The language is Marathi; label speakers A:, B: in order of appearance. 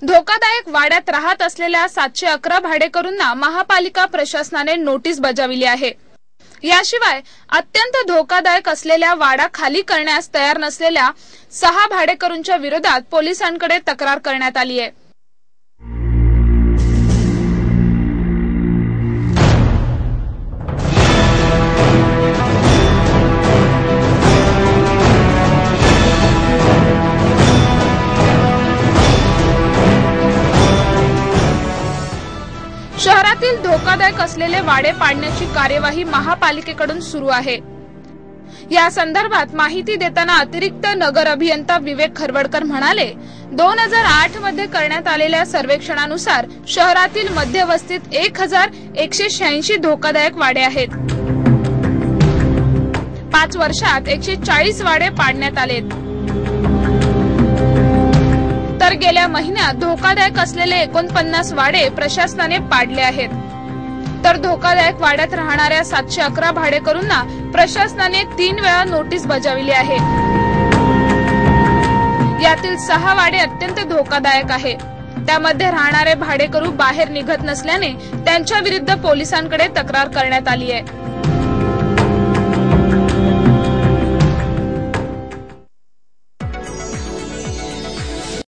A: धोकादायक वाड्यात राहत असलेल्या 711 भाडेकरूंना महापालिका प्रशासनाने नोटीस बजावली आहे। याशिवाय अत्यंत धोकादायक असलेल्या वाडा खाली करण्यास तयार नसलेल्या 6 भाडेकरूंच्या विरोधात पोलिसांकडे तक्रार करण्यात आली आहे। शहरातील धोकादायक असलेले वाडे पाडण्याची कार्यवाही महापालिकेकडून सुरू आहे। या संदर्भात माहिती देताना अतिरिक्त नगर अभियंता विवेक खरवडकर म्हणाले, 2008 मध्ये करण्यात आलेल्या सर्वेक्षणानुसार शहरातील मध्यवस्तीत 1186 धोकादायक वाडे आहेत। 5 वर्षात 140 वाडे पाडण्यात आलेत। तर गेल्या महिन्यात धोकादायक असलेले 49 वाडे प्रशासनाने पाडले आहेत। तर धोकादायक वाड्यात राहणाऱ्या 711 भाडेकरूंना प्रशासनाने 3 वेळा नोटीस बजावली आहे। यातील 6 वाडे अत्यंत धोकादायक आहे। त्यामध्ये राहणारे भाडेकरू बाहेर निघत नसल्याने त्यांच्या विरुद्ध पोलिसांकडे तक्रार करण्यात आली आहे।